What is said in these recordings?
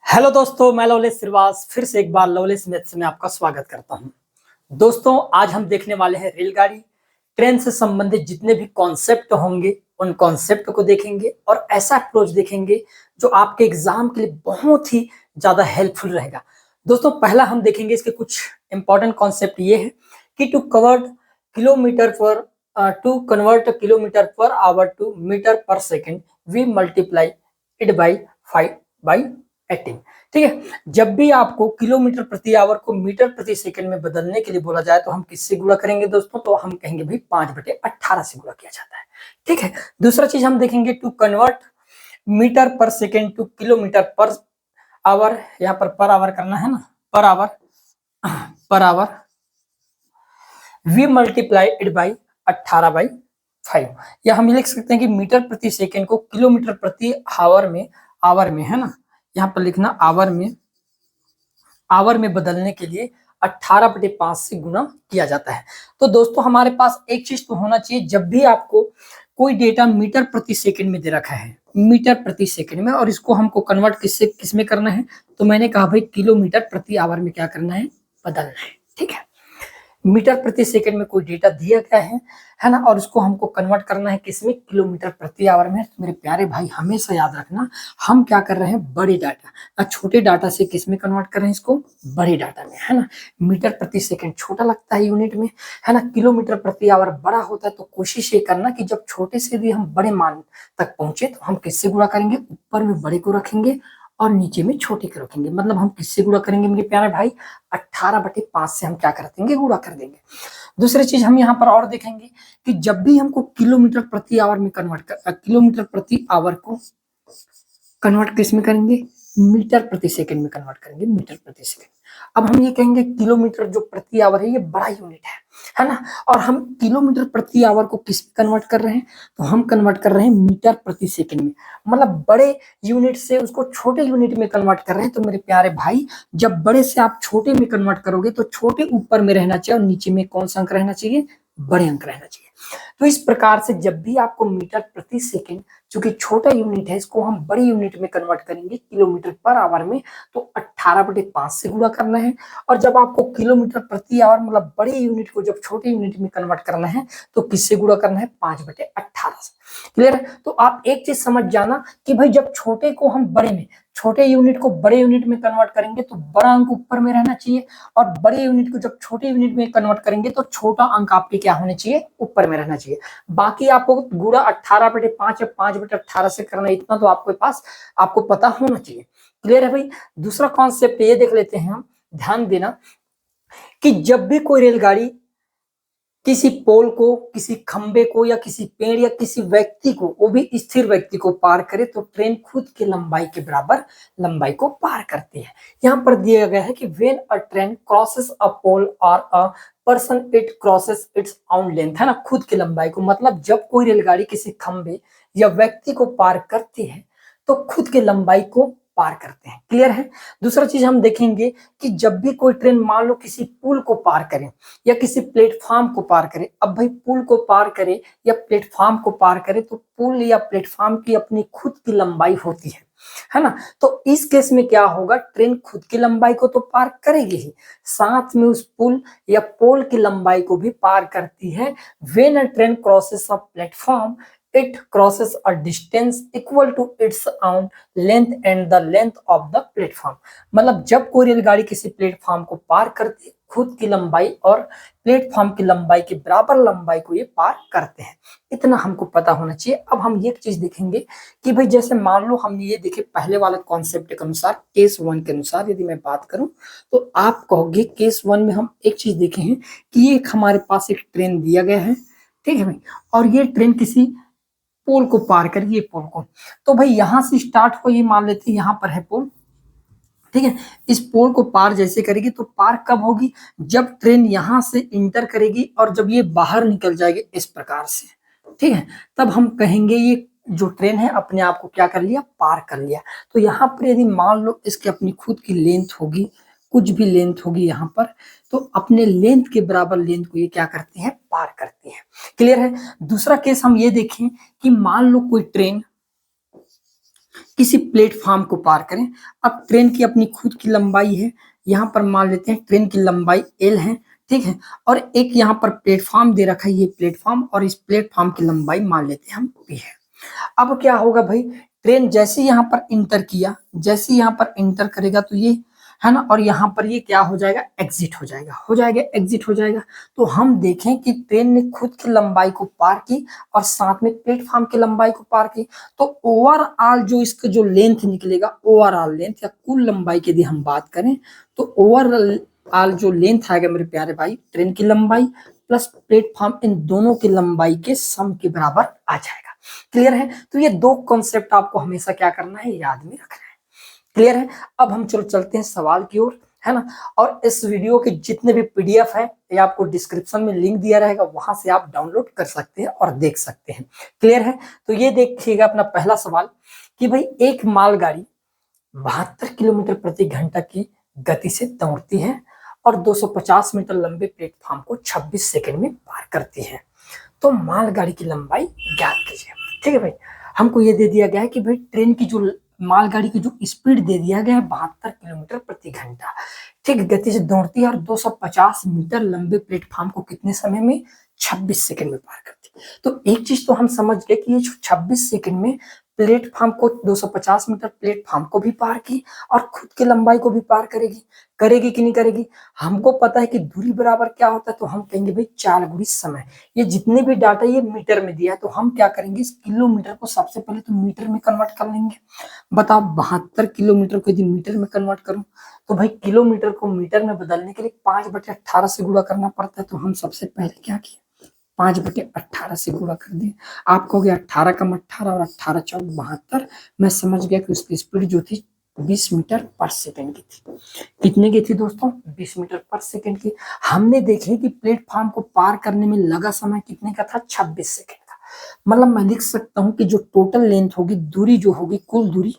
Hello दोस्तों, मैं लवलेश श्रीवास फिर से एक बार लवलेश मैथ्स में आपका स्वागत करता हूं। दोस्तों, आज हम देखने वाले हैं रेलगाड़ी ट्रेन से संबंधित जितने भी कॉन्सेप्ट होंगे उन कॉन्सेप्ट को देखेंगे और ऐसा अप्रोच देखेंगे जो आपके एग्जाम के लिए बहुत ही ज्यादा हेल्पफुल रहेगा। दोस्तों, पहला हम देखेंगे इसके कुछ इंपॉर्टेंट कॉन्सेप्ट ये है कि to convert kilometre per hour to metre per second we multiply it by 5/18। ठीक है, जब भी आपको किलोमीटर प्रति आवर को मीटर प्रति सेकंड में बदलने के लिए बोला जाए तो हम किससे गुणा करेंगे दोस्तों? तो हम कहेंगे भाई 5/18 से गुणा किया जाता है। ठीक है, दूसरा चीज हम देखेंगे to convert metre per second to kilometre per hour. यहाँ पर आवर करना है ना, per hour we multiply it by 18/5। या हम लिख सकते हैं कि मीटर प्रति सेकेंड को किलोमीटर प्रति आवर में है ना, यहाँ पर लिखना आवर में बदलने के लिए 18/5 से गुना किया जाता है। तो दोस्तों, हमारे पास एक चीज तो होना चाहिए, जब भी आपको कोई डेटा मीटर प्रति सेकंड में दे रखा है, मीटर प्रति सेकंड में, और इसको हमको कन्वर्ट किस में करना है, तो मैंने कहा भाई किलोमीटर प्रति आवर में क्या करना है, बदलना है। ठीक है, मीटर प्रति सेकंड में कोई डेटा दिया गया है ना, और इसको हमको कन्वर्ट करना है किसमें, किलोमीटर प्रति आवर में। तो मेरे प्यारे भाई, हमेशा याद रखना, हम क्या कर रहे हैं, बड़े डाटा, छोटे डाटा से किस में कन्वर्ट कर रहे हैं, इसको बड़े डाटा में, है ना। मीटर प्रति सेकंड छोटा लगता है यूनिट में, है ना, किलोमीटर प्रति आवर बड़ा होता है। तो कोशिश ये करना कि जब छोटे से भी हम बड़े मान तक पहुंचे तो हम किससे गुणा करेंगे, ऊपर में बड़े को रखेंगे और नीचे में छोटे को रखेंगे। मतलब हम किससे गुणा करेंगे मेरे प्यारे भाई, 18/5 से हम क्या कर देंगे, गुणा कर देंगे। दूसरी चीज हम यहाँ पर और देखेंगे कि जब भी हमको किलोमीटर प्रति आवर में किलोमीटर प्रति आवर को कन्वर्ट किस में करेंगे, मीटर प्रति सेकंड में कन्वर्ट करेंगे, मीटर प्रति सेकंड। अब हम ये कहेंगे किलोमीटर जो प्रति आवर है ये बड़ा यूनिट है ना, और हम किलोमीटर प्रति आवर को किस में कन्वर्ट कर रहे हैं, तो हम कन्वर्ट कर रहे हैं मीटर प्रति सेकंड में। मतलब बड़े यूनिट से उसको छोटे यूनिट में कन्वर्ट कर रहे हैं। तो मेरे प्यारे भाई, जब बड़े से आप छोटे में कन्वर्ट करोगे तो छोटे ऊपर में रहना चाहिए और नीचे में कौन सा अंक रहना चाहिए, बड़े अंक रहना चाहिए। तो इस प्रकार से जब भी आपको मीटर प्रति सेकंड, चूंकि छोटा यूनिट है, इसको हम बड़े यूनिट में कन्वर्ट करेंगे किलोमीटर पर आवर में, तो 18/5 से गुणा करना है। और जब आपको किलोमीटर प्रति आवर मतलब बड़े यूनिट को जब छोटे यूनिट में कन्वर्ट करना है तो किससे गुणा करना है, 5/18 से। क्लियर है? तो आप एक चीज समझ जाना कि भाई जब छोटे को हम छोटे यूनिट को बड़े यूनिट में कन्वर्ट करेंगे तो बड़ा अंक ऊपर में रहना चाहिए, और बड़े यूनिट को जब छोटे यूनिट में कन्वर्ट करेंगे तो छोटा अंक आपके क्या होने चाहिए, ऊपर में रहना चाहिए। बाकी आपको गुणा 18/5 या 5/18 से करना, इतना तो आपके पास आपको पता होना चाहिए। क्लियर है भाई? दूसरा कॉन्सेप्ट ये देख लेते हैं हम, ध्यान देना कि जब भी कोई रेलगाड़ी किसी पोल को, किसी खंबे को, या किसी पेड़ या किसी व्यक्ति को, वो भी स्थिर व्यक्ति को पार करे तो ट्रेन खुद की लंबाई के बराबर लंबाई को पार करती है। यहाँ पर दिया गया है कि व्हेन अ ट्रेन क्रॉसेस अ पोल और a person it crosses its own length, है ना, खुद की लंबाई को। मतलब जब कोई रेलगाड़ी किसी खंबे या व्यक्ति को पार करती है तो खुद की लंबाई को पार करते हैं। क्लियर है? दूसरा चीज हम देखेंगे कि जब भी कोई ट्रेन मान लो किसी पुल को पार करे या किसी प्लेटफॉर्म को पार करे, अब भाई पुल को पार करे या प्लेटफॉर्म को पार करे तो पुल या प्लेटफॉर्म की अपनी खुद की लंबाई होती है ना। तो इस केस में क्या होगा, ट्रेन खुद की लंबाई को तो पार करेगी ही, साथ में उस पुल या पोल की लंबाई को भी पार करती है। When a train crosses a platform it crosses a distance equal to its own length and the length of the platform। मतलब जब कोई रेलगाड़ी किसी प्लेटफॉर्म को पार करती है, खुद की लंबाई और प्लेटफॉर्म की लंबाई के बराबर लंबाई को ये पार करते हैं। इतना हमको पता होना चाहिए। अब हम ये चीज देखेंगे कि भाई जैसे मान लो हमने ये देखे पहले वाले कॉन्सेप्ट के अनुसार, केस 1 के अनुसार यदि मैं बात करूं तो आप कहोगे केस 1 में हम एक चीज देखे हैं कि ये हमारे पास एक ट्रेन दिया गया है, ठीक है भाई, और ये ट्रेन किसी पोल को पार करिए, पोल को, तो भाई यहां से स्टार्ट हो, ये मान लेते हैं यहां पर है पोल, ठीक है। इस पोल को पार जैसे करेगी तो पार कब होगी, जब ट्रेन यहां से इंटर करेगी और जब ये बाहर निकल जाएगी इस प्रकार से, ठीक है, तब हम कहेंगे ये जो ट्रेन है अपने आप को क्या कर लिया, पार कर लिया। तो यहाँ पर यदि मान लो इसकी अपनी खुद की लेंथ होगी, कुछ भी लेंथ होगी यहाँ पर, तो अपने लेंथ के बराबर लेंथ को ये क्या करती है, पार करती है। क्लियर है? दूसरा केस हम ये देखें कि मान लो कोई ट्रेन किसी प्लेटफॉर्म को पार करें। अब ट्रेन की अपनी खुद की लंबाई है, यहाँ पर मान लेते हैं ट्रेन की लंबाई L है, ठीक है, और एक यहाँ पर प्लेटफॉर्म दे रखा है, ये प्लेटफॉर्म, और इस प्लेटफॉर्म की लंबाई मान लेते हैं हम P है। अब क्या होगा भाई, ट्रेन जैसे यहाँ पर इंटर किया, जैसे यहाँ पर इंटर करेगा तो ये है ना, और यहाँ पर ये क्या हो जाएगा, एग्जिट हो जाएगा एग्जिट हो जाएगा। तो हम देखें कि ट्रेन ने खुद की लंबाई को पार की और साथ में प्लेटफॉर्म की लंबाई को पार की। तो ओवरऑल जो इसका जो लेंथ निकलेगा, ओवरऑल लेंथ या कुल लंबाई की यदि हम बात करें तो ओवरऑल जो लेंथ आएगा मेरे प्यारे भाई, ट्रेन की लंबाई प्लस प्लेटफॉर्म, इन दोनों की लंबाई के सम के बराबर आ जाएगा। क्लियर है? तो ये दो कॉन्सेप्ट आपको हमेशा क्या करना है, याद में रखना है। क्लियर है? अब हम चलते हैं सवाल की ओर, है ना। और इस वीडियो के जितने भी पीडीएफ है ये आपको डिस्क्रिप्शन में लिंक दिया रहेगा, वहां से आप डाउनलोड कर सकते हैं और देख सकते हैं। क्लियर है? तो ये देखिएगा अपना पहला सवाल कि भाई एक मालगाड़ी 72 किलोमीटर प्रति घंटा की गति से दौड़ती है और 250 मीटर लंबे प्लेटफॉर्म को 26 सेकंड में पार करती है, तो मालगाड़ी की लंबाई ज्ञात कीजिए। ठीक है भाई, हमको ये दे दिया गया है कि भाई ट्रेन की जो मालगाड़ी की जो स्पीड दे दिया गया है 72 किलोमीटर प्रति घंटा, ठीक गति से दौड़ती है और 250 मीटर लंबे प्लेटफॉर्म को कितने समय में, 26 सेकंड में पार करती है। तो एक चीज तो हम समझ गए कि ये जो 26 सेकंड में प्लेटफॉर्म को 250 मीटर प्लेटफॉर्म को भी पार की और खुद की लंबाई को भी पार करेगी, करेगी कि नहीं करेगी। हमको पता है कि दूरी बराबर क्या होता है, तो हम कहेंगे भाई 4 गुणी समय। ये जितने भी डाटा ये मीटर में दिया है, तो हम क्या करेंगे, इस किलोमीटर को सबसे पहले तो मीटर में कन्वर्ट कर लेंगे। बताओ 72 किलोमीटर को यदि मीटर में कन्वर्ट करूं तो भाई किलोमीटर को मीटर में बदलने के लिए 5/18 से गुणा करना पड़ता है। तो हम सबसे पहले क्या किए, 5/18 से गुणा कर दिए। आप कहोगे 18 कम 18 और 18 चौक 72, मैं समझ गया कि उसकी स्पीड जो थी 20 मीटर पर सेकंड की थी। कितने की थी दोस्तों, 20 मीटर पर सेकंड की। हमने देखे कि प्लेटफॉर्म को पार करने में लगा समय कितने का था, 26 सेकंड का। मतलब मैं लिख सकता हूँ कि जो टोटल लेंथ होगी, दूरी जो होगी, कुल दूरी,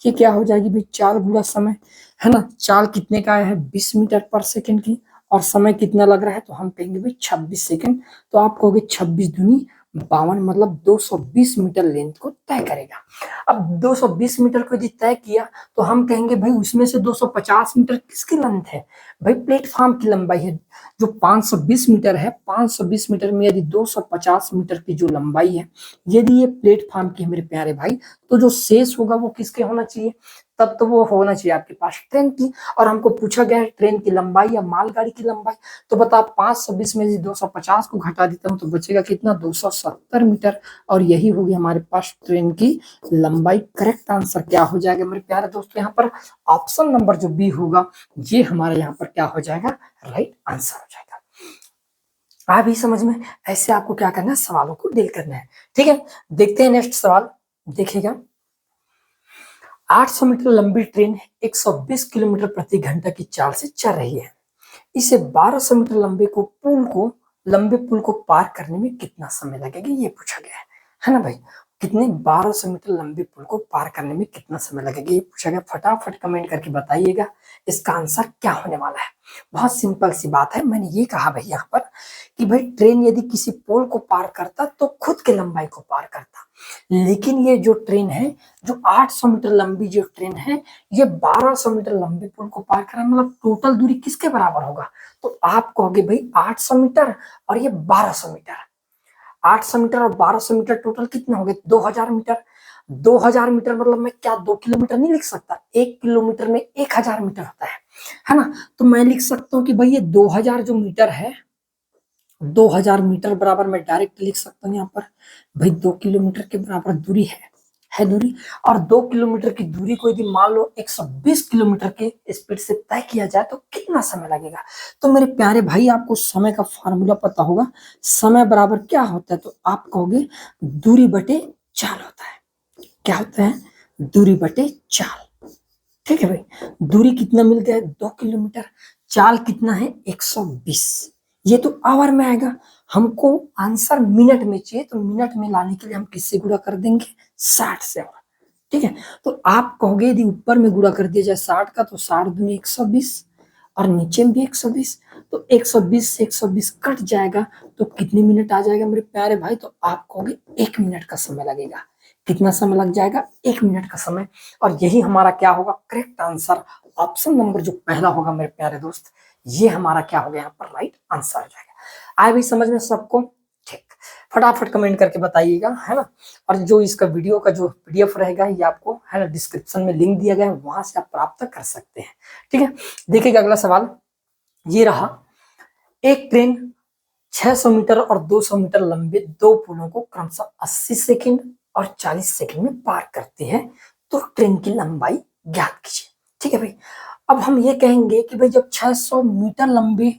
ये क्या हो जाएगी भाई, 4 गुणा समय, है ना। चाल कितने का आया है, 20 मीटर पर सेकंड की, और समय कितना लग रहा है, तो हम कहेंगे भाई 26 सेकंड। तो आप कहोगे 26 दूनी 52, मतलब 220 मीटर लेंथ को तय करेगा। अब 220 मीटर को यदि तय किया तो हम कहेंगे भाई उसमें से 250 मीटर किसकी लेंथ है, भाई प्लेटफॉर्म की लंबाई है। जो 520 मीटर है, 520 मीटर में यदि 250 मीटर की जो लंबाई है, यदि ये प्लेटफॉर्म की है मेरे प्यारे भाई, तो जो शेष होगा वो किसके होना चाहिए, तब तो वो होना चाहिए आपके पास ट्रेन की। और हमको पूछा गया है ट्रेन की लंबाई या मालगाड़ी की लंबाई, तो बताओ 520 में 250 को घटा देता हूं तो बचेगा कितना, 270 मीटर। और यही होगी हमारे पास ट्रेन की लंबाई। करेक्ट आंसर क्या हो जाएगा मेरे प्यारे दोस्तों, यहाँ पर ऑप्शन नंबर जो बी होगा, ये हमारे यहाँ पर क्या हो जाएगा, राइट आंसर हो जाएगा। आ भी समझ में, ऐसे आपको क्या करना है, सवालों को डील करना है। ठीक है, देखते हैं नेक्स्ट सवाल। देखिएगा, 800 मीटर लंबी ट्रेन 120 किलोमीटर प्रति घंटा की चाल से चल रही है। इसे 1200 मीटर लंबे पुल को पार करने में कितना समय लगेगा, ये पूछा गया है ना भाई। कितने, 1200 मीटर लंबे पुल को पार करने में कितना समय लगेगा, ये पूछा गया। फटाफट कमेंट करके बताइएगा इसका आंसर क्या होने वाला है। बहुत सिंपल सी बात है, मैंने ये कहा भाई यहाँ पर कि भाई ट्रेन यदि किसी पोल को पार करता तो खुद की लंबाई को पार करता, लेकिन ये जो ट्रेन है, जो 800 मीटर लंबी जो ट्रेन है, ये 1200 मीटर लंबे पुल को पार करना, मतलब टोटल दूरी किसके बराबर होगा, तो आप कहोगे भाई 800 मीटर और ये 1200 मीटर। 800 मीटर और 1200 मीटर टोटल कितने हो गए, 2000 मीटर। 2000 मीटर मतलब मैं क्या 2 किलोमीटर नहीं लिख सकता, 1 किलोमीटर में 1000 मीटर होता है ना। तो मैं लिख सकता हूँ कि भाई ये 2000 जो मीटर है, 2000 मीटर बराबर मैं डायरेक्ट लिख सकता हूँ यहाँ पर भाई 2 किलोमीटर के बराबर दूरी है दूरी। और 2 किलोमीटर की दूरी को यदि मान लो 120 किलोमीटर के स्पीड से तय किया जाए तो कितना समय लगेगा। तो मेरे प्यारे भाई आपको समय का फार्मूला पता होगा, समय बराबर क्या होता है, तो आप कहोगे दूरी बटे चाल होता है। क्या होता है, दूरी बटे चाल। ठीक है भाई, दूरी कितना मिल गया है, 2 किलोमीटर, चाल कितना है 120, ये तो आवर में आएगा। हमको आंसर मिनट में चाहिए, तो मिनट में लाने के लिए हम किससे गुणा कर देंगे, 60 से। ठीक है, तो आप कहोगे यदि ऊपर में गुणा कर दिया जाए 60 का, तो 60 दूनी 120 और नीचे में भी 120, तो 120 से 120 कट जाएगा, तो कितने मिनट आ जाएगा मेरे प्यारे भाई, तो आप कहोगे 1 मिनट का समय लगेगा। कितना समय लग जाएगा? 1 मिनट का समय। और यही हमारा क्या होगा? करेक्ट आंसर ऑप्शन नंबर जो पहला होगा मेरे प्यारे दोस्त, ये हमारा क्या हो गया यहाँ पर राइट आंसर हो जाएगा। आए भी समझ में सबको? ठीक, फटाफट कमेंट करके बताइएगा, है ना। और जो इसका वीडियो का जो पीडीएफ रहेगा ये आपको है ना डिस्क्रिप्शन में लिंक दिया गया है, वहां से आप प्राप्त कर सकते हैं। ठीक है, देखिएगा अगला सवाल ये रहा। एक ट्रेन 600 मीटर और 200 मीटर लंबे दो पुलों को क्रमशः 80 सेकंड और 40 सेकंड में पार करती है, तो ट्रेन की लंबाई ज्ञात कीजिए। ठीक है भाई, अब हम ये कहेंगे कि भाई जब 600 मीटर लंबे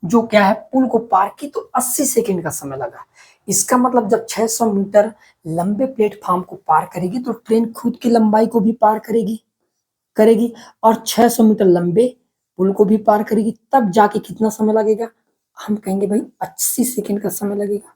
जो क्या है पुल को पार की तो 80 सेकंड का समय लगा। इसका मतलब जब 600 मीटर लंबे प्लेटफॉर्म को पार करेगी तो ट्रेन खुद की लंबाई को भी पार करेगी और 600 मीटर लंबे पुल को भी पार करेगी, तब जाके कितना समय लगेगा? हम कहेंगे भाई 80 सेकंड का समय लगेगा।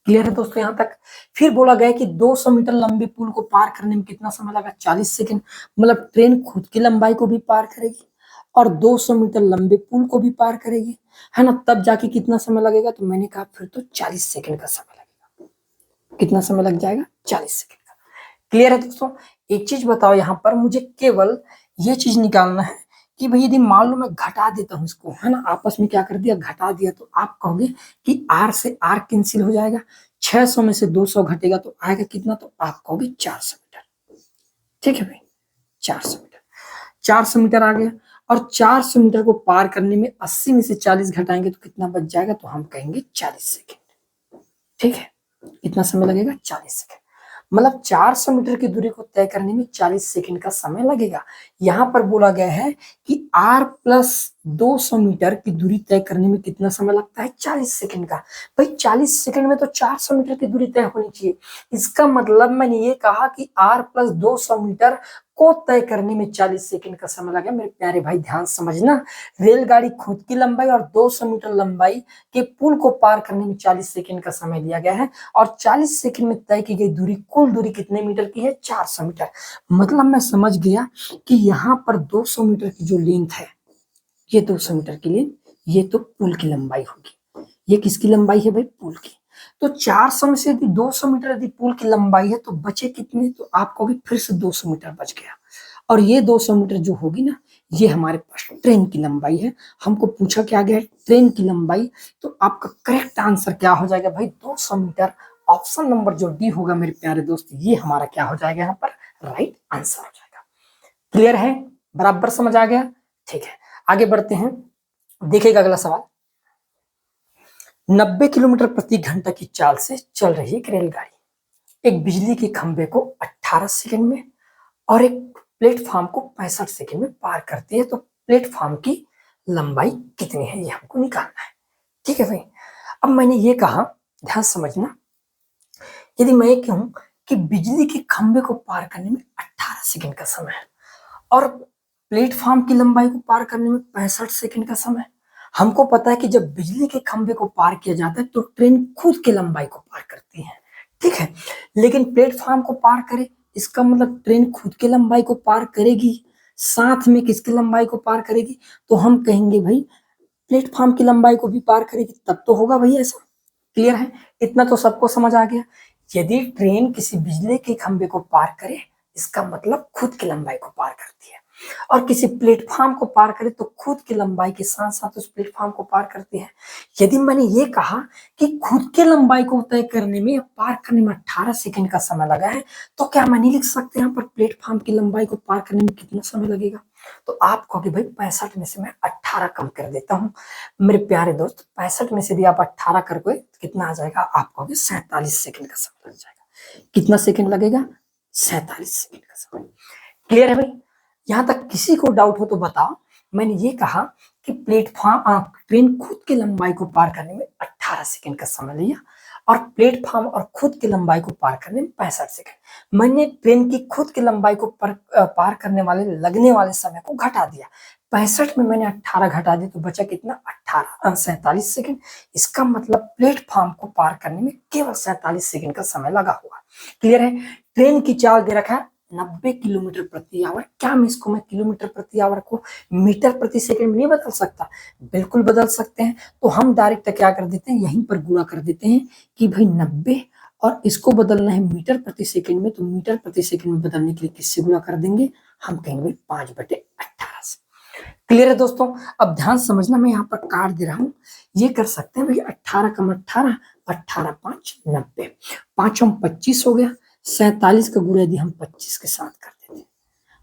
क्लियर है दोस्तों यहां तक? फिर बोला गया कि 200 मीटर लंबे पुल को पार करने में कितना समय लगा? 40 सेकंड। मतलब ट्रेन खुद की लंबाई को भी पार करेगी और 200 मीटर लंबे पुल को भी पार करेगी, है ना, तब जाके कितना समय लगेगा? तो मैंने कहा फिर तो 40 सेकंड का समय लगेगा। कितना समय लग जाएगा? 40 सेकंड का। क्लियर है दोस्तों? एक चीज बताओ, यहां पर मुझे केवल ये चीज निकालना है कि भाई यदि मान लो मैं घटा देता हूं इसको, है ना, आपस में क्या कर दिया? घटा दिया, तो आप कहोगे कि आर से आर कैंसिल हो जाएगा, 600 में से 200 घटेगा तो आएगा कितना? तो आप कहोगे 400 मीटर। ठीक है भाई, 400 मीटर आ गया। और 400 मीटर को पार करने में 80 में से 40 घटाएंगे तो कितना बच जाएगा? तो हम कहेंगे 40 सेकेंड। ठीक है, कितना समय लगेगा? 40 सेकेंड। मतलब 400 मीटर की दूरी को तय करने में 40 सेकंड का समय लगेगा। यहां पर बोला गया है कि r प्लस 200 मीटर की दूरी तय करने में कितना समय लगता है? 40 सेकंड का। भाई 40 सेकंड में तो 400 मीटर की दूरी तय होनी चाहिए। इसका मतलब मैंने ये कहा कि r प्लस 200 मीटर को तय करने में 40 सेकंड का समय लगा। मेरे प्यारे भाई ध्यान समझना, रेलगाड़ी खुद की लंबाई और 200 मीटर लंबाई के पुल को पार करने में 40 सेकंड का समय दिया गया है और 40 सेकंड में तय की गई दूरी, कुल दूरी कितने मीटर की है? 400 मीटर। मतलब मैं समझ गया कि यहाँ पर 200 मीटर की जो लेंथ है, ये 200 मीटर की लेंथ, ये तो पुल की लंबाई होगी। ये किसकी लंबाई है भाई? पुल की। तो 400 में से यदि 200 मीटर यदि पुल की लंबाई है तो बचे कितने? तो आप कहोगे फिर से 200 मीटर बच गया। और ये 200 मीटर जो होगी ना, ये हमारे पास ट्रेन की लंबाई है। हमको पूछा क्या गया है? ट्रेन की लंबाई। तो आपका करेक्ट आंसर क्या हो जाएगा भाई? 200 मीटर। ऑप्शन नंबर जो डी होगा मेरे प्यारे दोस्त, ये हमारा क्या हो जाएगा यहाँ पर? राइट आंसर हो जाएगा। क्लियर है? बराबर समझ आ गया? ठीक है, आगे बढ़ते हैं। देखिएगा अगला सवाल। 90 किलोमीटर प्रति घंटा की चाल से चल रही एक रेलगाड़ी एक बिजली के खंभे को 18 सेकंड में और एक प्लेटफॉर्म को 65 सेकंड में पार करती है, तो प्लेटफॉर्म की लंबाई कितनी है? ये हमको निकालना है। ठीक है भाई, अब मैंने ये कहा, ध्यान समझना, यदि मैं कहूं कि बिजली के खंभे को पार करने में 18 सेकंड का समय है और प्लेटफॉर्म की लंबाई को पार करने में 65 सेकंड का समय। हमको पता है कि जब बिजली के खंभे को पार किया जाता है तो ट्रेन खुद की लंबाई को पार करती है। ठीक है, लेकिन प्लेटफॉर्म को पार करे, इसका मतलब ट्रेन खुद की लंबाई को पार करेगी, साथ में किसकी लंबाई को पार करेगी? तो हम कहेंगे भाई प्लेटफॉर्म की लंबाई को भी पार करेगी, तब तो होगा भाई ऐसा। क्लियर है? इतना तो सबको समझ आ गया। यदि ट्रेन किसी बिजली के खंभे को पार करे, इसका मतलब खुद की लंबाई को पार करती है, और किसी प्लेटफॉर्म को पार करे तो खुद की लंबाई के साथ साथ उस प्लेटफॉर्म को पार करती है। यदि मैंने ये कहा कि खुद की लंबाई को तय करने में, पार करने में 18 सेकंड का समय लगा है, तो क्या मैं नहीं लिख सकते यहाँ पर प्लेटफॉर्म की लंबाई को पार करने में कितना समय लगेगा? तो आप कहोगे भाई 65 में से मैं 18 कम कर देता हूँ। मेरे प्यारे दोस्त, 65 में से यदि आप 18 कर गए तो कितना आ जाएगा? आप कहोगे 47 सेकंड का समय लग जाएगा। कितना सेकंड लगेगा? 47 सेकंड का समय। क्लियर है भाई? यहां तक किसी को डाउट हो तो बताओ। मैंने ये कहा कि प्लेटफॉर्म, ट्रेन खुद की लंबाई को पार करने में 18 सेकंड का समय लिया और प्लेटफॉर्म और खुद की लंबाई को पार करने में 65 सेकंड। मैंने ट्रेन की खुद की लंबाई को पार करने वाले लगने वाले समय को घटा दिया। 65 में मैंने 18 घटा दी तो बचा कितना? 47 सेकंड। इसका मतलब प्लेटफॉर्म को पार करने में केवल 47 सेकंड का समय लगा हुआ। क्लियर है? ट्रेन की चाल दे रखा है 90 किलोमीटर प्रति आवर। क्या मैं इसको किलोमीटर प्रति आवर को मीटर प्रति सेकंड में नहीं बदल सकता? बिल्कुल बदल सकते हैं। तो हम डायरेक्ट क्या कर देते हैं, यहीं पर गुणा कर देते हैं कि भाई 90 और इसको बदलना है मीटर प्रति सेकंड में, तो मीटर प्रति सेकंड में बदलने के लिए किससे गुणा कर देंगे, हम कहेंगे 5/18 से। क्लियर है दोस्तों। अब ध्यान समझना, मैं यहाँ पर काट दे रहा हूं, ये कर सकते हैं भाई 18 कम 18, 18 5 90, 5 25 हो गया, 47 का गुणा यदि हम 25 के साथ कर देते हैं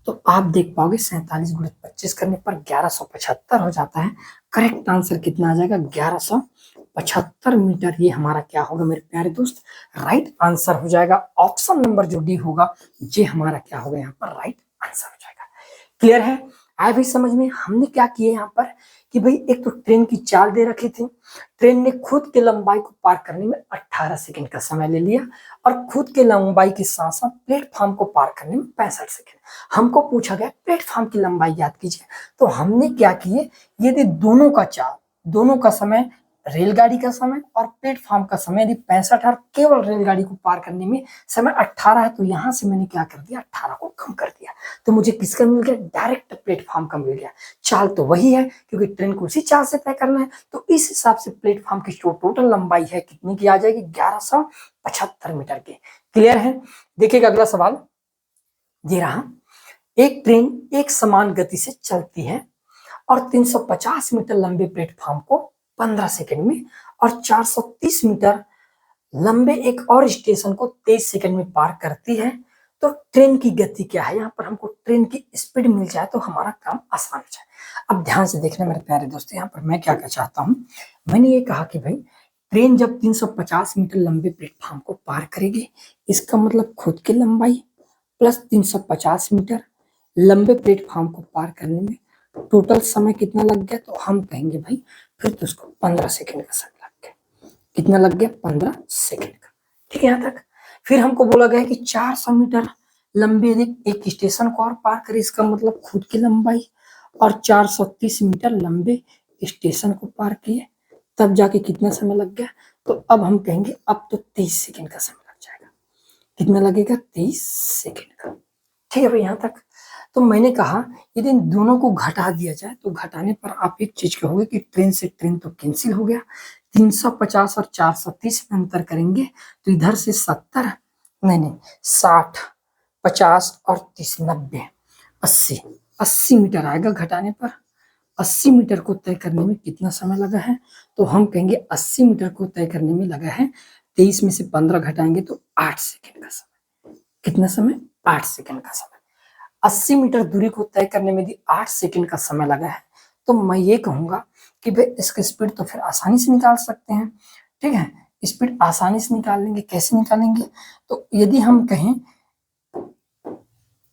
तो आप देख पाओगे 47 गुणित 25 करने पर 1175 हो जाता है। करेक्ट आंसर कितना आ जाएगा, 1175 मीटर। ये हमारा क्या होगा मेरे प्यारे दोस्त, राइट आंसर हो जाएगा। ऑप्शन नंबर जो डी होगा ये हमारा क्या होगा यहाँ पर राइट आंसर हो जाएगा। क्लियर है, आए भाई समझ में। हमने क्या किया यहाँ पर कि भाई एक तो ट्रेन की चाल दे रखी थी, ट्रेन ने खुद के लंबाई को पार करने में 18 सेकंड का समय ले लिया और खुद के लंबाई के साथ साथ प्लेटफॉर्म को पार करने में 65 सेकंड। हमको पूछा गया प्लेटफॉर्म की लंबाई याद कीजिए, तो हमने क्या किए, यदि दोनों का चाल, दोनों का समय, रेलगाड़ी का समय और प्लेटफॉर्म का समय यदि 65 और केवल रेलगाड़ी को पार करने में समय 18 है, तो यहां से मैंने क्या कर दिया, 18 को कम कर दिया, तो मुझे किसका मिल गया, डायरेक्ट प्लेटफॉर्म का मिल गया। चाल तो वही है क्योंकि ट्रेन को उसी चाल से तय करना है, तो इस हिसाब से प्लेटफॉर्म की जो टोटल लंबाई है कितनी की आ जाएगी, 1175 मीटर की। क्लियर है। देखिएगा अगला सवाल दे रहा, एक ट्रेन एक समान गति से चलती है और 350 मीटर लंबे प्लेटफॉर्म को 15 सेकंड में और 430 मीटर लंबे एक और स्टेशन को 23 सेकंड में पार करती है, तो ट्रेन की गति क्या है। यहाँ पर हमको ट्रेन की स्पीड मिल जाए तो हमारा काम आसान हो जाए। अब ध्यान से देखना मेरे प्यारे दोस्तों, यहाँ पर मैं क्या कहना चाहता हूँ, मैंने ये कहा कि भाई ट्रेन जब 350 मीटर लंबे प्लेटफॉर्म को पार करेगी, इसका मतलब खुद की लंबाई प्लस 350 मीटर लंबे प्लेटफॉर्म को पार करने में टोटल समय कितना लग गया, तो हम कहेंगे भाई फिर तो उसको 15 सेकंड का समय लग गया। कितना लग गया, 15 सेकंड का। ठीक है यहाँ तक। फिर हमको बोला गया कि 400 मीटर लंबे एक स्टेशन को और पार करे, इसका मतलब खुद की लंबाई और 430 मीटर लंबे स्टेशन को पार किए, तब जाके कितना समय लग गया, तो अब हम कहेंगे अब तो 23 सेकंड का समय लग जाएगा। कितना लगेगा, 23 सेकंड का। ठीक है भाई यहाँ तक। तो मैंने कहा यदि इन दोनों को घटा दिया जाए तो घटाने पर आप एक चीज कहोगे कि ट्रेन से ट्रेन तो कैंसिल हो गया, 350 और 430 में अंतर करेंगे तो इधर से 70 नहीं 60 50 और 30 90 80 मीटर आएगा घटाने पर। 80 मीटर को तय करने में कितना समय लगा है, तो हम कहेंगे 80 मीटर को तय करने में लगा है 23 में से 15 घटाएंगे तो 8 सेकंड का समय। कितना समय, 8 सेकंड का समय। 80 मीटर दूरी को तय करने में यदि 8 सेकंड का समय लगा है, तो मैं ये कहूंगा कि भाई इसकी स्पीड तो फिर आसानी से निकाल सकते हैं। ठीक है, स्पीड आसानी से निकाल लेंगे। कैसे निकालेंगे, तो यदि हम कहें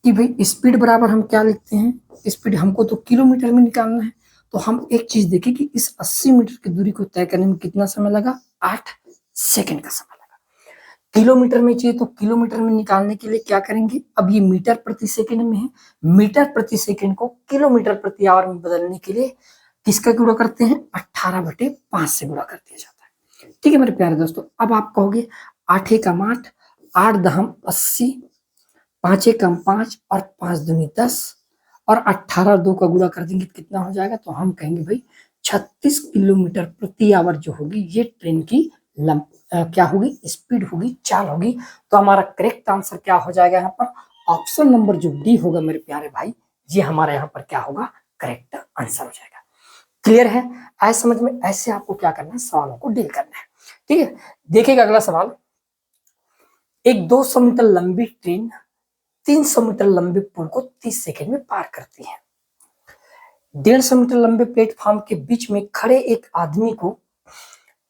कि भाई स्पीड बराबर हम क्या लिखते हैं, स्पीड हमको तो किलोमीटर में निकालना है, तो हम एक चीज देखें कि इस 80 मीटर की दूरी को तय करने में कितना समय लगा, 8 सेकंड का समय लगा। किलोमीटर में चाहिए तो किलोमीटर में निकालने के लिए क्या करेंगे, अब ये मीटर प्रति सेकंड में है, मीटर प्रति सेकंड को किलोमीटर प्रति आवर में बदलने के लिए किसका गुणा करते हैं, 18/5 से गुणा कर दिया जाता है। ठीक है मेरे प्यारे दोस्तों। अब आप कहोगे 8 एकम 8, 8 दहम 80, 5 एकम 5 और 5 दूनी 10 और 18 2 का गुणा कर देंगे कितना हो जाएगा, तो हम कहेंगे भाई 36 किलोमीटर प्रति आवर जो होगी ये ट्रेन की क्या होगी, स्पीड होगी, चाल होगी। तो हमारा करेक्ट आंसर क्या हो जाएगा यहाँ पर, ऑप्शन नंबर जो डी होगा मेरे प्यारे भाई, ये हमारा यहाँ पर क्या होगा, करेक्ट आंसर हो जाएगा। क्लियर है, आए समझ में। ऐसे आपको क्या करना है, सवालों को डील करना है। ठीक है, देखिएगा अगला सवाल, एक 200 मीटर लंबी ट्रेन 300 मीटर लंबे पुल को 30 सेकंड में पार करती है। 150 मीटर लंबे प्लेटफॉर्म के बीच में खड़े एक आदमी को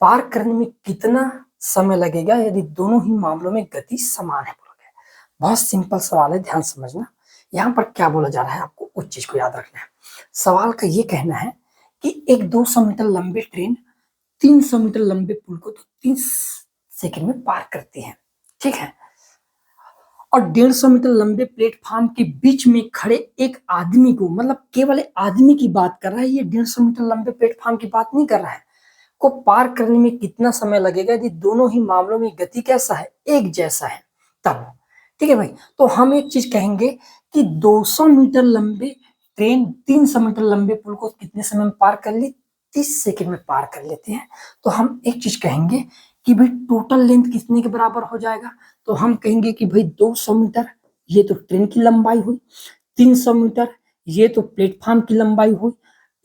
पार करने में कितना समय लगेगा यदि दोनों ही मामलों में गति समान है। बोला गया, बहुत सिंपल सवाल है, ध्यान समझना। यहाँ पर क्या बोला जा रहा है, आपको उस चीज को याद रखना है। सवाल का ये कहना है कि एक 200 मीटर लंबी ट्रेन 300 मीटर लंबे पुल को तो 30 सेकंड में पार करती है। ठीक है, और 150 मीटर लंबे प्लेटफॉर्म के बीच में खड़े एक आदमी को, मतलब केवल आदमी की बात कर रहा है, ये 150 मीटर लंबे प्लेटफॉर्म की बात नहीं कर रहा है, को पार करने में कितना समय लगेगा यदि दोनों ही मामलों में गति कैसा है, एक जैसा है तब। ठीक है भाई, तो हम एक चीज कहेंगे कि 200 मीटर लंबे ट्रेन 300 मीटर लंबे पुल को कितने समय में पार कर ली, 30 सेकंड में पार कर लेते हैं। तो हम एक चीज कहेंगे कि भाई टोटल लेंथ कितने के बराबर हो जाएगा, तो हम कहेंगे कि भाई 200 मीटर ये तो ट्रेन की लंबाई हुई, 300 मीटर ये तो प्लेटफॉर्म की लंबाई हुई।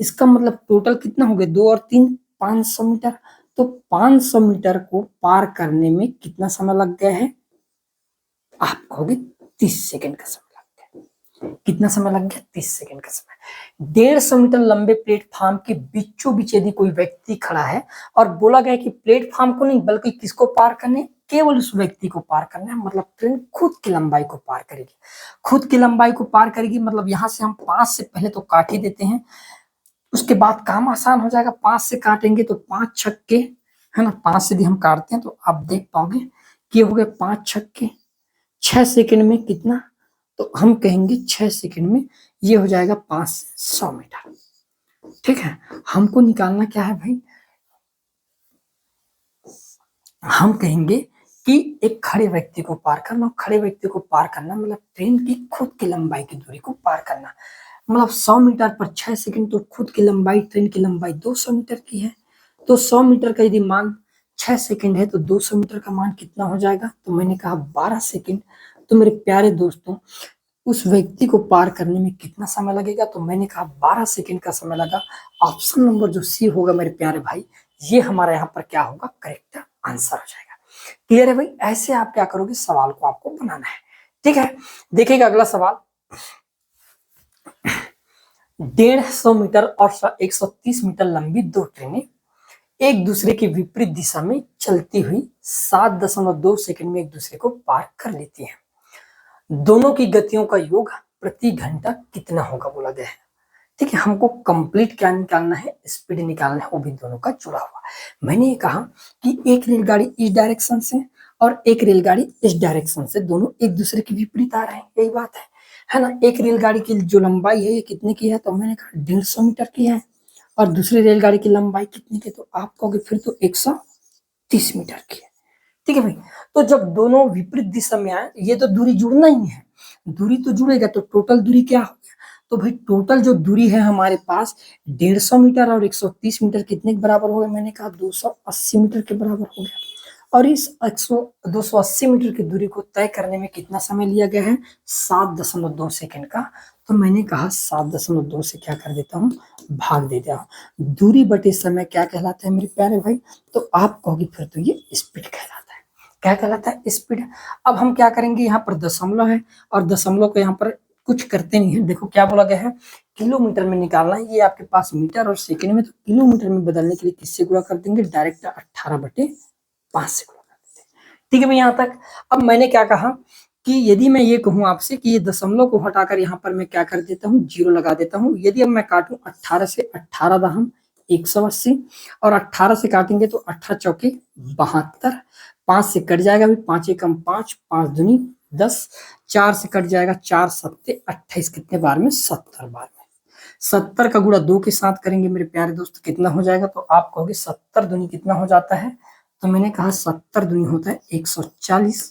इसका मतलब टोटल कितना हो गया, 2 और 3 500 मीटर। तो 500 मीटर को पार करने में कितना समय लग गया है, आप कहोगे 30 सेकंड का समय लग गया। कितना समय लग गया, 30 सेकंड का समय। 150 मीटर लंबे प्लेटफॉर्म के बीचों बीच यदि कोई व्यक्ति खड़ा है और बोला गया कि प्लेटफॉर्म को नहीं बल्कि किसको पार करने, केवल उस व्यक्ति को पार करना है, मतलब ट्रेन खुद की लंबाई को पार करेगी। खुद की लंबाई को पार करेगी मतलब यहां से हम 5 से पहले तो काट ही देते हैं, उसके बाद काम आसान हो जाएगा। 5 से काटेंगे तो 5 छक्के, है ना, 5 से भी हम काटते हैं तो आप देख पाओगे कि हो गए 5 छक्के 6 सेकंड में कितना, तो हम कहेंगे 6 सेकंड में ये हो जाएगा 500 मीटर। ठीक है, हमको निकालना क्या है भाई, हम कहेंगे कि एक खड़े व्यक्ति को पार करना, खड़े व्यक्ति को पार करना मतलब ट्रेन की खुद की लंबाई की दूरी को पार करना, मतलब 100 मीटर पर 6 सेकंड, तो खुद की लंबाई ट्रेन की लंबाई 200 मीटर की है। तो 100 मीटर का यदि मान 6 सेकंड है तो 200 मीटर का मान कितना हो जाएगा, तो मैंने कहा 12 सेकंड। तो मेरे प्यारे दोस्तों उस व्यक्ति को पार करने में कितना समय लगेगा, तो मैंने कहा 12 सेकंड का समय लगा। ऑप्शन नंबर जो सी होगा मेरे प्यारे भाई, ये हमारा यहाँ पर क्या होगा, करेक्ट आंसर हो जाएगा। क्लियर है भाई, ऐसे आप क्या करोगे, सवाल को आपको बनाना है। ठीक है, देखिएगा अगला सवाल। 150 मीटर और 130 मीटर लंबी दो ट्रेनें एक दूसरे के विपरीत दिशा में चलती हुई 7.2 सेकंड में एक दूसरे को पार कर लेती हैं। दोनों की गतियों का योग प्रति घंटा कितना होगा बोला गया है। ठीक है, हमको कंप्लीट क्या निकालना है, स्पीड निकालना है, वो भी दोनों का जुड़ा हुआ। मैंने ये कहा कि एक रेलगाड़ी इस डायरेक्शन से और एक रेलगाड़ी इस डायरेक्शन से, दोनों एक दूसरे के विपरीत आ रहे हैं, यही बात है ना। एक रेलगाड़ी की जो लंबाई है ये कितने की है, तो मैंने कहा 150 मीटर की है, और दूसरी रेलगाड़ी की लंबाई कितनी की, तो आप कहोगे फिर तो 130 मीटर की है। ठीक है भाई, तो जब दोनों विपरीत दिशा में आए, ये तो दूरी जुड़ना ही है, दूरी तो जुड़ेगा, तो टोटल दूरी क्या हो गया, तो भाई टोटल जो दूरी है हमारे पास 150 मीटर और 130 मीटर कितने के बराबर हो गया, मैंने कहा 280 मीटर के बराबर हो गया। और इस 280 मीटर की दूरी को तय करने में कितना समय लिया गया है, 7.2 सेकंड का। तो मैंने कहा 7.2 से क्या कर देता हूँ, भाग देता हूँ। दूरी बटे समय क्या कहलाता है मेरे प्यारे भाई, तो आप कहोगे फिर तो ये स्पीड कहलाता है। क्या कहलाता है, स्पीड। अब हम क्या करेंगे, यहाँ पर दशमलव है और दशमलव को यहाँ पर कुछ करते नहीं है। देखो क्या बोला गया है, किलोमीटर में निकालना है, ये आपके पास मीटर और सेकंड में, तो किलोमीटर में बदलने के लिए किससे गुणा कर देंगे, डायरेक्ट 18/5 से गुणा कर देते हैं। ठीक है भाई, यहाँ तक। अब मैंने क्या कहा कि यदि मैं ये कहूं आपसे कि ये दशमलव को हटाकर यहाँ पर मैं क्या कर देता हूँ, 0 लगा देता हूँ। यदि अब मैं काटूं 18 से, 18 दहम 180, और 18 से काटेंगे तो 18 चौके 72, 5 से कट जाएगा भी, 5 एकम 5, 5 दूनी 10, 4 से कट जाएगा, 4 सत्ते 28, कितने बार में, 70 बार में। 70 का गुणा 2 के साथ करेंगे मेरे प्यारे दोस्त, कितना हो जाएगा, तो आप कहोगे 70 दूनी कितना हो जाता है, तो मैंने कहा 70 दूनी होता है 140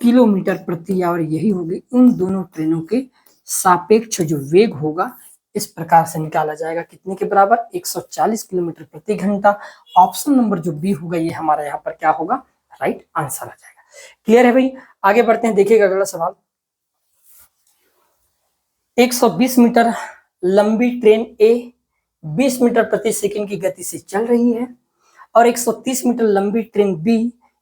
किलोमीटर प्रति आवर। यही होगी उन दोनों ट्रेनों के सापेक्ष जो वेग होगा, इस प्रकार से निकाला जाएगा, कितने के बराबर, 140 किलोमीटर प्रति घंटा। ऑप्शन नंबर जो बी होगा ये हमारा यहाँ पर क्या होगा, राइट आंसर आ जाएगा। क्लियर है भाई, आगे बढ़ते हैं, देखिएगा अगला सवाल। 120 मीटर लंबी ट्रेन ए 20 मीटर प्रति सेकंड की गति से चल रही है और 130 मीटर लंबी ट्रेन बी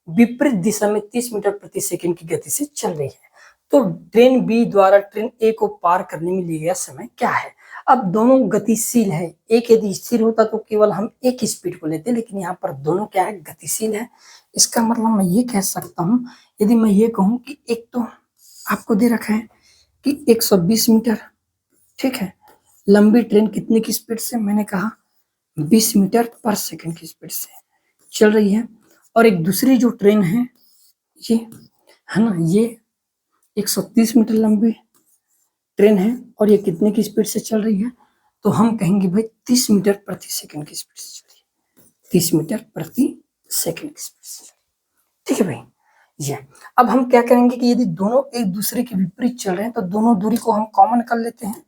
विपरीत दिशा में 30 मीटर प्रति सेकंड की गति से चल रही है। तो ट्रेन बी द्वारा ट्रेन ए को पार करने में लिया गया समय क्या है। अब दोनों गतिशील है, एक यदि स्थिर होता तो केवल हम एक स्पीड को लेते, लेकिन यहाँ पर दोनों क्या है, गतिशील है। इसका मतलब मैं ये कह सकता हूँ, यदि मैं ये कहूँ कि एक तो आपको दे रखा है कि 120 मीटर, ठीक है, लंबी ट्रेन कितने की स्पीड से, मैंने कहा 20 मीटर पर सेकंड की स्पीड से चल रही है, और एक दूसरी जो ट्रेन है ये, है ना, ये 130 मीटर लंबी ट्रेन है और ये कितने की स्पीड से चल रही है, तो हम कहेंगे भाई 30 मीटर प्रति सेकंड की स्पीड से चल रही है, 30 मीटर प्रति सेकंड की स्पीड से। ठीक है भाई, ये अब हम क्या करेंगे कि यदि दोनों एक दूसरे के विपरीत चल रहे हैं तो दोनों दूरी को हम कॉमन कर लेते हैं,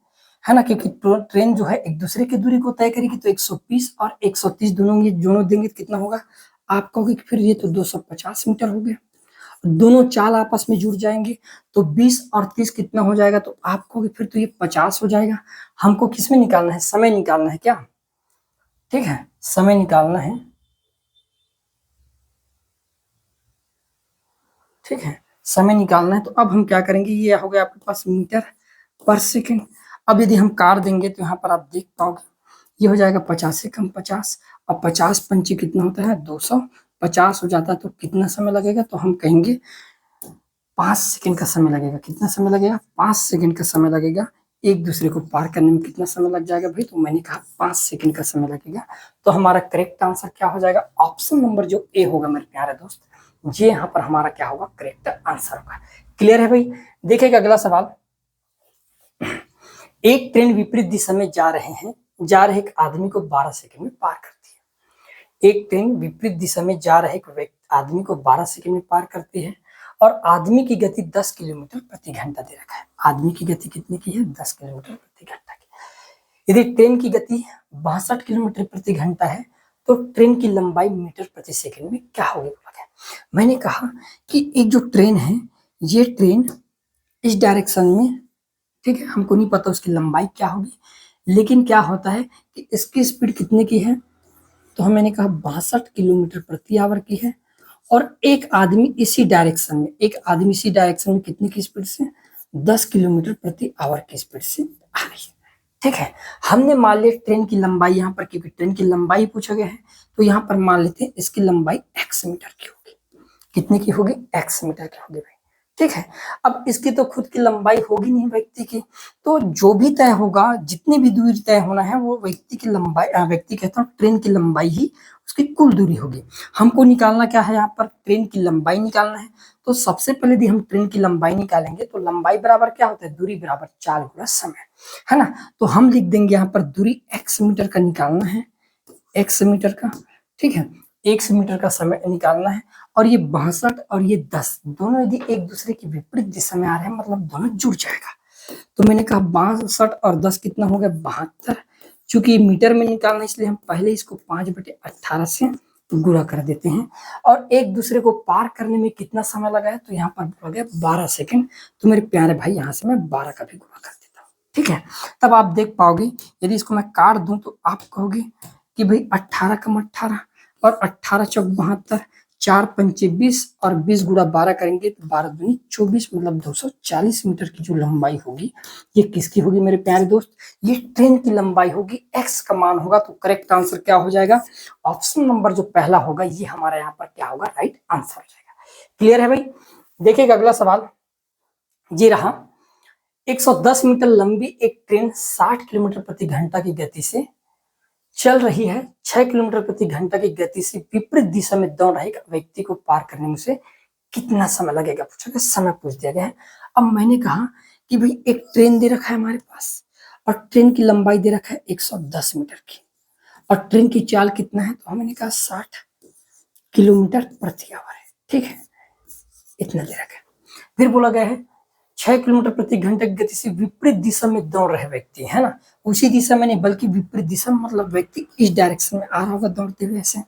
है ना, क्योंकि ट्रेन जो है एक दूसरे की दूरी को तय करेगी, तो 120 और 130 दोनों देंगे तो कितना होगा आप कहोगे कि फिर ये तो 250 मीटर हो गया। दोनों चाल आपस में जुड़ जाएंगे तो 20 और 30 कितना हो जाएगा, तो आप कहोगे फिर तो ये 50 हो जाएगा। हमको किसमें निकालना है, समय निकालना है क्या, ठीक है, समय निकालना है, ठीक है, समय निकालना है। तो अब हम क्या करेंगे, ये हो गया आपके पास मीटर पर सेकंड। अब यदि हम कार देंगे तो यहाँ पर आप देख पाओगे ये हो जाएगा 50 से कम 50, और 50 पंचे कितना होता है 250 हो जाता है। तो कितना समय लगेगा, तो हम कहेंगे 5 सेकंड का समय लगेगा। कितना समय लगेगा, 5 सेकंड का समय लगेगा। एक दूसरे को पार करने में कितना समय लग जाएगा भाई, तो मैंने कहा 5 सेकंड का समय लगेगा। तो हमारा करेक्ट आंसर क्या हो जाएगा, ऑप्शन नंबर जो ए होगा मेरे प्यारे दोस्त, ये यहाँ पर हमारा क्या होगा, करेक्ट आंसर होगा। क्लियर है भाई। देखिएगा अगला सवाल, एक ट्रेन विपरीत दिशा में जा रहे एक आदमी को 12 सेकंड में पार करती है। एक ट्रेन विपरीत दिशा में जा रहे एक आदमी को 12 सेकंड में पार करती है और आदमी की गति 10 किलोमीटर प्रति घंटा दे रखा है। आदमी की गति कितनी की है, 10 किलोमीटर प्रति घंटा की। यदि ट्रेन की गति 62 किलोमीटर प्रति घंटा है तो ट्रेन की लंबाई मीटर प्रति सेकंड में क्या होगी। मैंने कहा कि एक जो ट्रेन है, ये ट्रेन इस डायरेक्शन में, ठीक है, हमको नहीं पता उसकी लंबाई क्या होगी, लेकिन क्या होता है कि इसकी स्पीड कितने की है, तो मैंने कहा 62 किलोमीटर प्रति आवर की है। और एक आदमी इसी डायरेक्शन में कितने की स्पीड से, 10 किलोमीटर प्रति आवर की स्पीड से आ रही है। ठीक है, हमने मान लिया ट्रेन की लंबाई, यहाँ पर क्योंकि ट्रेन की लंबाई पूछा गया है तो यहाँ पर मान लेते हैं इसकी लंबाई x मीटर की होगी। कितने की होगी, x मीटर की होगी भाई। ठीक है, अब इसकी तो खुद की लंबाई होगी नहीं व्यक्ति की, तो जो भी तय होगा, जितनी भी दूरी तय होना है वो व्यक्ति की लंबाई, व्यक्ति कहता हूँ ट्रेन की लंबाई ही उसकी कुल दूरी होगी। हमको निकालना क्या है, यहाँ पर ट्रेन की लंबाई निकालना है। तो सबसे पहले यदि हम ट्रेन की लंबाई निकालेंगे तो लंबाई बराबर क्या होता है, दूरी बराबर 4 गुना समय, है ना। तो हम लिख देंगे यहाँ पर दूरी x मीटर का निकालना है, x मीटर का, ठीक है, x मीटर का समय निकालना है। और ये 62 और ये 10 दोनों यदि एक दूसरे की विपरीत दिशा में आ रहे हैं, मतलब दोनों जुड़ जाएगा। तो मैंने कहा 62 और 10 कितना हो गया, 72। चूंकि मीटर में निकालना इसलिए हम पहले इसको 5/18 से गुणा कर देते हैं। और एक दूसरे को पार करने में कितना समय लगा है, तो यहाँ पर हो गया 12 सेकंड। तो मेरे प्यारे भाई यहाँ से मैं 12 का भी गुणा कर देता हूँ। ठीक है, तब आप देख पाओगे यदि इसको मैं काट दूं तो आप कहोगे कि भाई 18 कम 18 और 18 चौक 72, 4 पंचे 20 और 20 गुणा 12 करेंगे तो 12 दूनी 24, मतलब 240 मीटर की जो लंबाई होगी ये किसकी होगी मेरे प्यारे दोस्त, ये ट्रेन की लंबाई होगी, x का मान होगा। तो करेक्ट आंसर क्या हो जाएगा, ऑप्शन नंबर जो पहला होगा ये हमारा यहाँ पर क्या होगा, राइट आंसर हो जाएगा। क्लियर है भाई। देखिएगा अगला सवाल ये रहा, 110 मीटर लंबी एक ट्रेन 60 किलोमीटर प्रति घंटा की गति से चल रही है, 6 किलोमीटर प्रति घंटा की गति से विपरीत दिशा में दौड़ रहे व्यक्ति को पार करने में उसे कितना समय लगेगा, पूछा गया, समय पूछ दिया गया है। अब मैंने कहा कि भाई एक ट्रेन दे रखा है हमारे पास और ट्रेन की लंबाई दे रखा है 110 मीटर की और ट्रेन की चाल कितना है, तो हमने कहा 60 किलोमीटर प्रति आवर है। ठीक है, इतना दे रखा है। फिर बोला गया है 6 किलोमीटर प्रति घंटे की गति से विपरीत दिशा में दौड़ रहे व्यक्ति, है ना, उसी दिशा में नहीं बल्कि विपरीत दिशा, मतलब व्यक्ति इस डायरेक्शन में आ रहा होगा दौड़ते हुए ऐसे।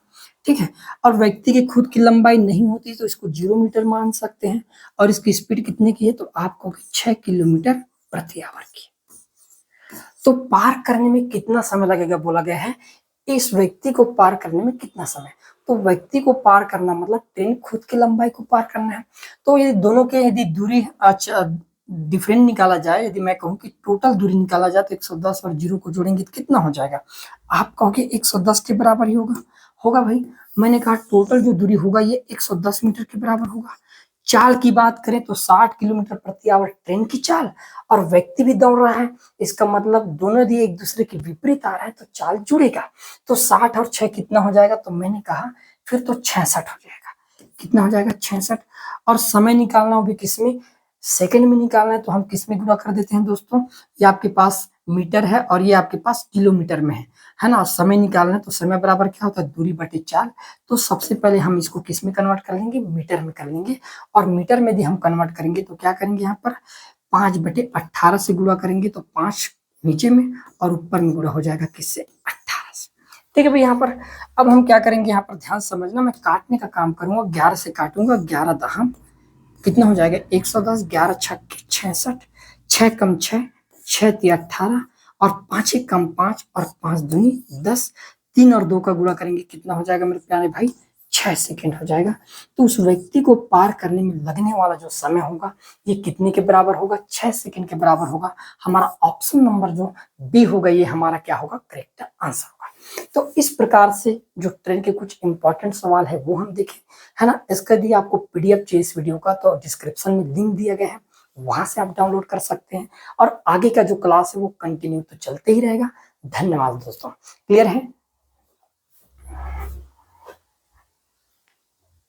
ठीक है, और व्यक्ति की खुद की लंबाई नहीं होती तो इसको 0 मीटर मान सकते हैं और इसकी स्पीड कितने की है, तो आपको 6 किलोमीटर प्रति आवर की। तो पार करने में कितना समय लगेगा बोला गया है, इस व्यक्ति को पार करने में कितना समय, तो व्यक्ति को पार करना मतलब ट्रेन खुद की लंबाई को पार करना है। तो ये दोनों के यदि दूरी डिफरेंट निकाला जाए, यदि मैं कहूँ कि टोटल दूरी निकाला जाए तो 110 और 0 को जोड़ेंगे तो कितना हो जाएगा, आप कहोगे 110 के बराबर ही होगा भाई। मैंने कहा टोटल जो दूरी होगा ये 110 मीटर के बराबर होगा। चाल की बात करें तो 60 किलोमीटर प्रति आवर ट्रेन की चाल और व्यक्ति भी दौड़ रहा है, इसका मतलब दोनों यदि एक दूसरे के विपरीत आ रहा है तो चाल जुड़ेगा। तो 60 और 6 कितना हो जाएगा, तो मैंने कहा फिर तो 66 हो जाएगा। कितना हो जाएगा, 66। और समय निकालना हो भी किसमें, सेकंड में निकालना है तो हम किस में गुणा कर देते हैं दोस्तों, ये आपके पास मीटर है और ये आपके पास किलोमीटर में है ना। और समय निकालना है तो समय बराबर क्या होता है, दूरी बटे चाल। तो सबसे पहले हम इसको किस में कन्वर्ट कर लेंगे, मीटर में कर लेंगे। और मीटर में यदि हम कन्वर्ट करेंगे तो क्या करेंगे, यहाँ पर 5/18 से गुणा करेंगे तो 5 नीचे में और ऊपर में गुणा हो जाएगा किससे, 18 से। ठीक है भाई। यहाँ पर अब हम क्या करेंगे, यहाँ पर ध्यान समझना, मैं काटने का काम करूंगा। 11 से काटूंगा, 11 दहम कितना हो जाएगा 110, 11 छक्के 66, 6 कम 6, 6 तिया 18 और 5 एक कम 5 और 5 दूनी 10, 3 और 2 का गुणा करेंगे कितना हो जाएगा मेरे प्यारे भाई 6 सेकंड हो जाएगा। तो उस व्यक्ति को पार करने में लगने वाला जो समय होगा ये कितने के बराबर होगा, 6 सेकंड के बराबर होगा। हमारा ऑप्शन नंबर जो बी होगा ये हमारा क्या होगा, करेक्ट आंसर होगा। तो इस प्रकार से जो ट्रेन के कुछ इंपॉर्टेंट सवाल है वो हम देखें, है ना। इसका दिए आपको पीडीएफ चाहिए इस वीडियो का तो डिस्क्रिप्शन में लिंक दिया गया है, वहां से आप डाउनलोड कर सकते हैं। और आगे का जो क्लास है वो कंटिन्यू तो चलते ही रहेगा। धन्यवाद दोस्तों। क्लियर है।